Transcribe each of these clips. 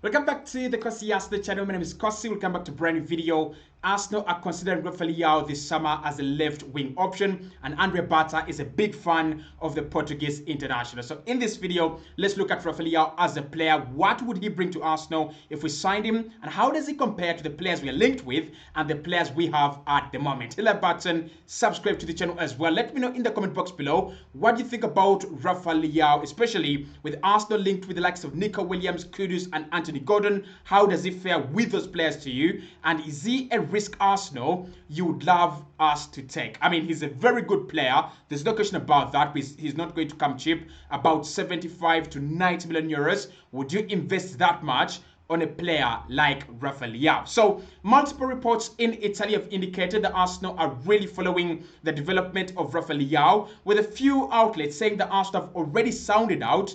Welcome back to the Kosi Arsenal channel. My name is Kosi. Welcome back to a brand new video. Arsenal are considering Rafael Leao this summer as a left wing option, and Andre Bata is a big fan of the Portuguese international. So in this video, let's look at Rafael Leao as a player. What would he bring to Arsenal if we signed him, and how does he compare to the players we are linked with and the players we have at the moment? Hit that button, subscribe to the channel as well. Let me know in the comment box below what you think about Rafael Leao, especially with Arsenal linked with the likes of Nico Williams, Kudus, and Anthony Gordon. How does he fare with those players to you? And is he a risk Arsenal you would love us to take? I mean, he's a very good player. There's no question about that. He's not going to come cheap. About 75 to 90 million euros. Would you invest that much on a player like Rafael Leao? So multiple reports in Italy have indicated that Arsenal are really following the development of Rafael Leao, with a few outlets saying that Arsenal have already sounded out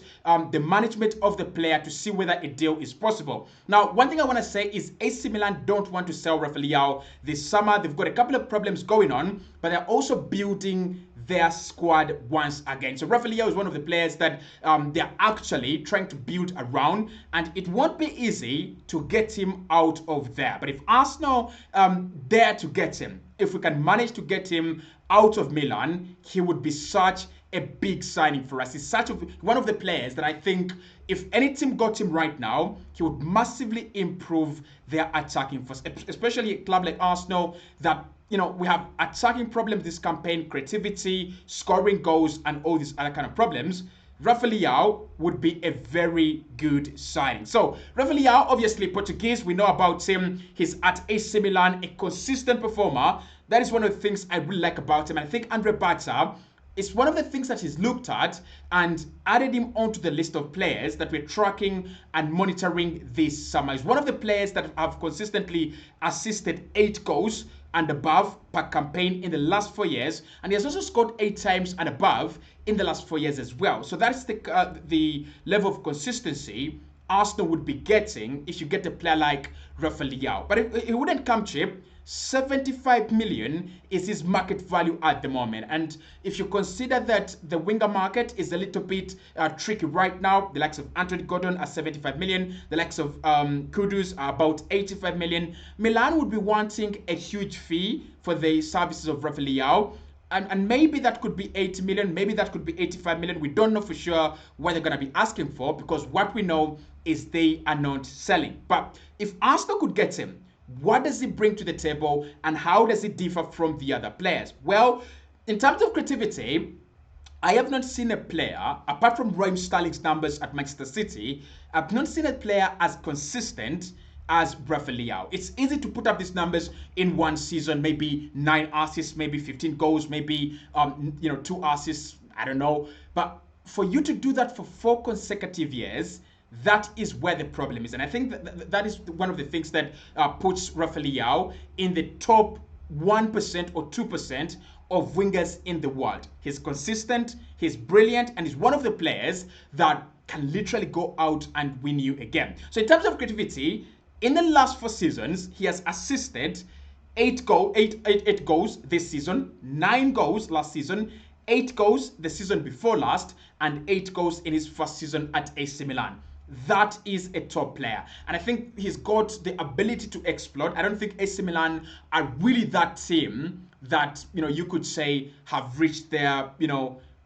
the management of the player to see whether a deal is possible. Now, one thing I want to say is AC Milan don't want to sell Rafael Leao this summer. They've got a couple of problems going on, but they're also building their squad once again. So Rafael Leao is one of the players that they're actually trying to build around, and it won't be easy to get him out of there. But if Arsenal dare to get him, if we can manage to get him out of Milan, he would be such a big signing for us. He's one of the players that I think if any team got him right now, he would massively improve their attacking force, especially a club like Arsenal that, you know, we have attacking problems this campaign, creativity, scoring goals, and all these other kind of problems. Rafael Leao would be a very good signing. So Rafael Leao, obviously Portuguese, we know about him. He's at AC Milan, a consistent performer. That is one of the things I really like about him. And I think Andre Bata is one of the things that he's looked at and added him onto the list of players that we're tracking and monitoring this summer. He's one of the players that have consistently assisted 8 goals and above per campaign in the last 4 years, and he has also scored 8 times and above in the last 4 years as well. So that's the level of consistency Arsenal would be getting if you get a player like Rafael Leao. But it wouldn't come cheap. 75 million is his market value at the moment, and if you consider that the winger market is a little bit tricky right now, the likes of Anthony Gordon are 75 million, the likes of Kudus are about 85 million. Milan would be wanting a huge fee for the services of Rafael Leao. And maybe that could be 80 million, maybe that could be 85 million. We don't know for sure what they're going to be asking for, because what we know is they are not selling. But if Arsenal could get him, what does he bring to the table, and how does it differ from the other players? Well, in terms of creativity, I have not seen a player, apart from Raheem Sterling's numbers at Manchester City, I've not seen a player as consistent as Rafael Leao. It's easy to put up these numbers in one season, maybe 9 assists, maybe 15 goals, maybe 2 assists, I don't know. But for you to do that for 4 consecutive years, that is where the problem is. And I think that is one of the things that puts Rafael Leao in the top 1% or 2% of wingers in the world. He's consistent, he's brilliant, and he's one of the players that can literally go out and win you a game. So in terms of creativity, in the last 4 seasons, he has assisted 8 goals this season, 9 goals last season, 8 goals the season before last, and 8 goals in his first season at AC Milan. That is a top player, and I think he's got the ability to explode. I don't think AC Milan are really that team that, you could say have reached their,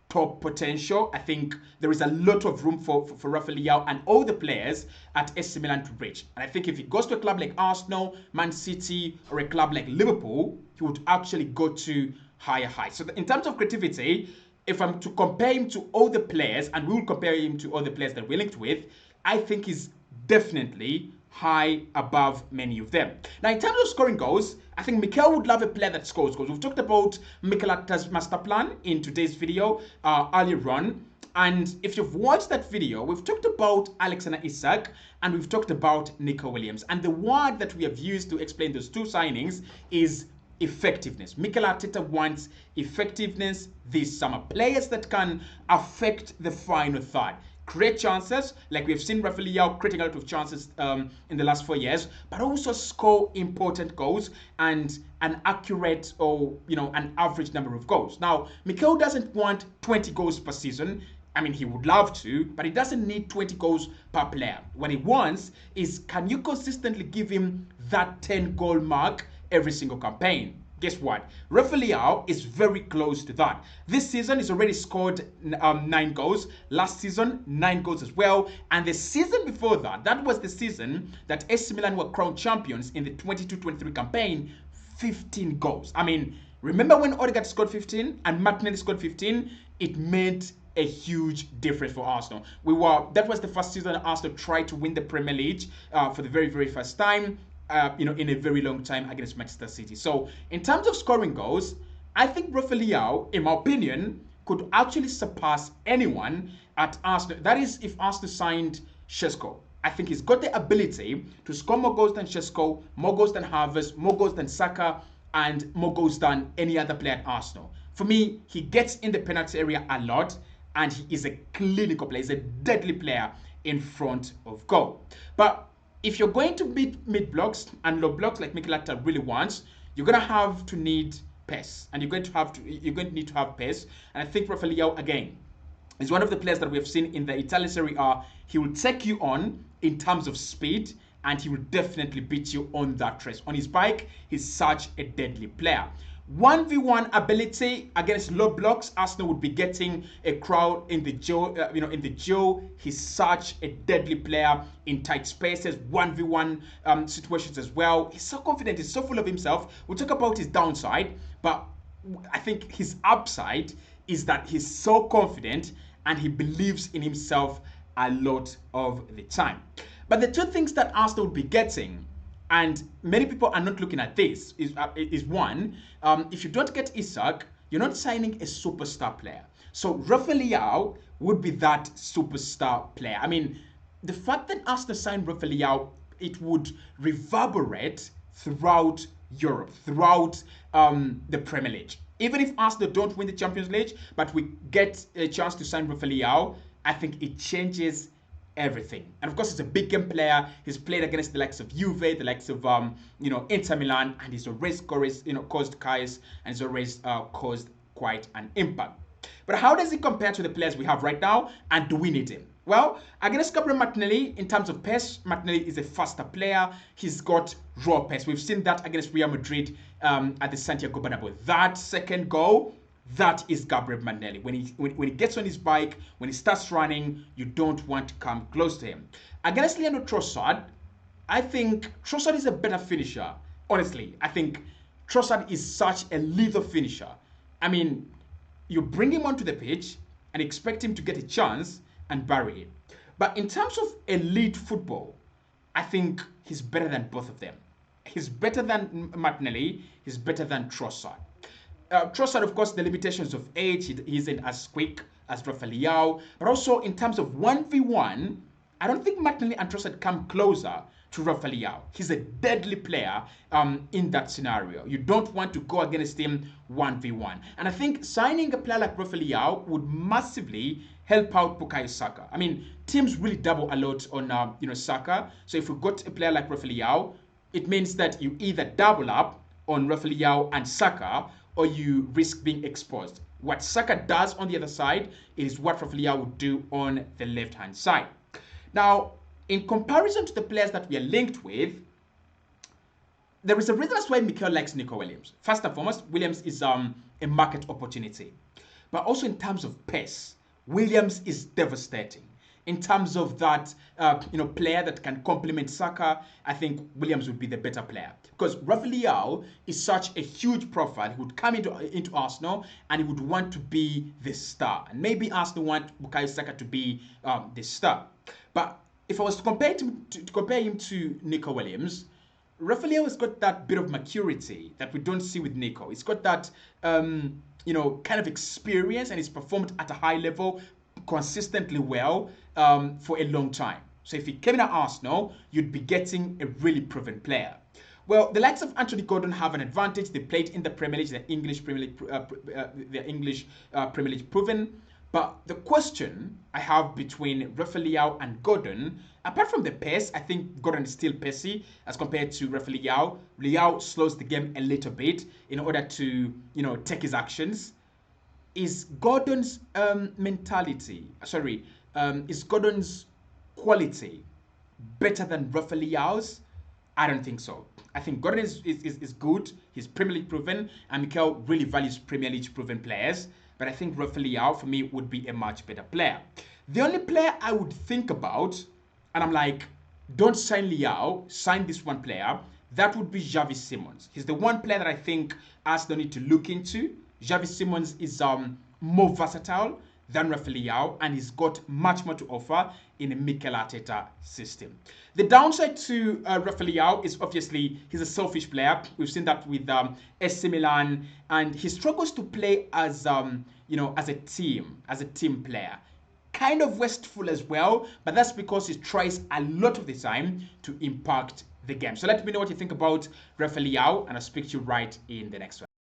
top potential. I think there is a lot of room for Rafael Leao and all the players at AC Milan to reach. And I think if he goes to a club like Arsenal, Man City, or a club like Liverpool, he would actually go to higher heights. So in terms of creativity, if I'm to compare him to all the players, and we will compare him to all the players that we're linked with, I think he's definitely high above many of them. Now, in terms of scoring goals, I think Mikel would love a player that scores goals. We've talked about Mikel Arteta's master plan in today's video earlier on. And if you've watched that video, we've talked about Alexander Isak and we've talked about Nico Williams. And the word that we have used to explain those 2 signings is effectiveness. Mikel Arteta wants effectiveness this summer. Players that can affect the final third. Create chances, like we've seen Rafael Leao creating a lot of chances in the last 4 years, but also score important goals and an accurate or an average number of goals. Now, Mikel doesn't want 20 goals per season. I mean, he would love to, but he doesn't need 20 goals per player. What he wants is, can you consistently give him that 10-goal mark every single campaign? Guess what? Rafael Leao is very close to that. This season, he's already scored 9 goals. Last season, 9 goals as well. And the season before that, that was the season that AC Milan were crowned champions in the 22-23 campaign, 15 goals. I mean, remember when Odegaard scored 15 and Martinelli scored 15? It meant a huge difference for Arsenal. That was the first season Arsenal tried to win the Premier League for the very, very first time, in a very long time against Manchester City. So in terms of scoring goals, I think Rafael Leao, in my opinion, could actually surpass anyone at Arsenal. That is, if Arsenal signed Šeško. I think he's got the ability to score more goals than Šeško, more goals than Havertz, more goals than Saka, and more goals than any other player at Arsenal. For me, he gets in the penalty area a lot, and he is a clinical player. He's a deadly player in front of goal. But if you're going to beat mid blocks and low blocks like Mikel Arteta really wants, you're gonna have to need pace, and you're going to need to have pace. And I think Rafael Leao again is one of the players that we have seen in the Italian Serie A. He will take you on in terms of speed, and he will definitely beat you on that race. On his bike, he's such a deadly player. 1v1 ability against low blocks, Arsenal would be getting a crowd in the Joe. He's such a deadly player in tight spaces, 1v1 situations as well. He's so confident, he's so full of himself. We'll talk about his downside, but I think his upside is that he's so confident and he believes in himself a lot of the time. But the two things that Arsenal will be getting, and many people are not looking at this, is one, if you don't get Isak, you're not signing a superstar player. So Rafael Leao would be that superstar player. I mean, the fact that Arsenal signed Rafael Leao, it would reverberate throughout Europe, throughout the Premier League. Even if Arsenal don't win the Champions League, but we get a chance to sign Rafael Leao, I think it changes everything. And of course, he's a big game player. He's played against the likes of Juve, the likes of Inter Milan, and he's always caused chaos, and he's always caused quite an impact. But how does he compare to the players we have right now, and do we need him? Well, against Gabriel Martinelli, in terms of pace, Martinelli is a faster player. He's got raw pace. We've seen that against Real Madrid at the Santiago Bernabeu. That second goal, that is Gabriel Martinelli. When he gets on his bike, when he starts running, you don't want to come close to him. Against Leandro Trossard, I think Trossard is a better finisher. Honestly, I think Trossard is such a lethal finisher. I mean, you bring him onto the pitch and expect him to get a chance and bury it. But in terms of elite football, I think he's better than both of them. He's better than Martinelli. He's better than Trossard. Trossard, of course, the limitations of age, he isn't as quick as Rafael Leao. But also in terms of 1v1, I don't think Martinelli and Trossard come closer to Rafael Leao. He's a deadly player in that scenario. You don't want to go against him 1v1. And I think signing a player like Rafael Leao would massively help out Bukayo Saka. I mean, teams really double a lot on Saka. So if we got a player like Rafael Leao, it means that you either double up on Rafael Leao and Saka, or you risk being exposed. What Saka does on the other side is what Rafael Leao would do on the left-hand side. Now, in comparison to the players that we are linked with, there is a reason as why Mikel likes Nico Williams. First and foremost, Williams is a market opportunity. But also in terms of pace, Williams is devastating. In terms of that, player that can complement Saka, I think Williams would be the better player. Because Rafael Leao is such a huge profile. He would come into Arsenal and he would want to be the star. And maybe Arsenal want Bukayo Saka to be the star. But if I was to compare him to Nico Williams, Rafael Leao has got that bit of maturity that we don't see with Nico. He's got that, kind of experience, and he's performed at a high level consistently well for a long time. So if he came in at Arsenal, you'd be getting a really proven player. Well, the likes of Anthony Gordon have an advantage. They played in the Premier League, the English Premier League proven. But the question I have between Rafael Leao and Gordon, apart from the pace, I think Gordon is still pacey as compared to Rafael Leao. Leao slows the game a little bit in order to, take his actions. is Gordon's is Gordon's quality better than Rafael Leao's? I don't think so. I think Gordon is good. He's Premier League proven, and Mikel really values Premier League proven players. But I think Rafael Leao, for me, would be a much better player. The only player I would think about, and I'm like, don't sign Leao, sign this one player, that would be Xavi Simons. He's the one player that I think Arsenal need to look into. Xavi Simons is more versatile than Rafael Leao, and he's got much more to offer in a Mikel Arteta system. The downside to Rafael Leao is obviously he's a selfish player. We've seen that with AC Milan, and he struggles to play as as a team player. Kind of wasteful as well, but that's because he tries a lot of the time to impact the game. So let me know what you think about Rafael Leao, and I'll speak to you right in the next one.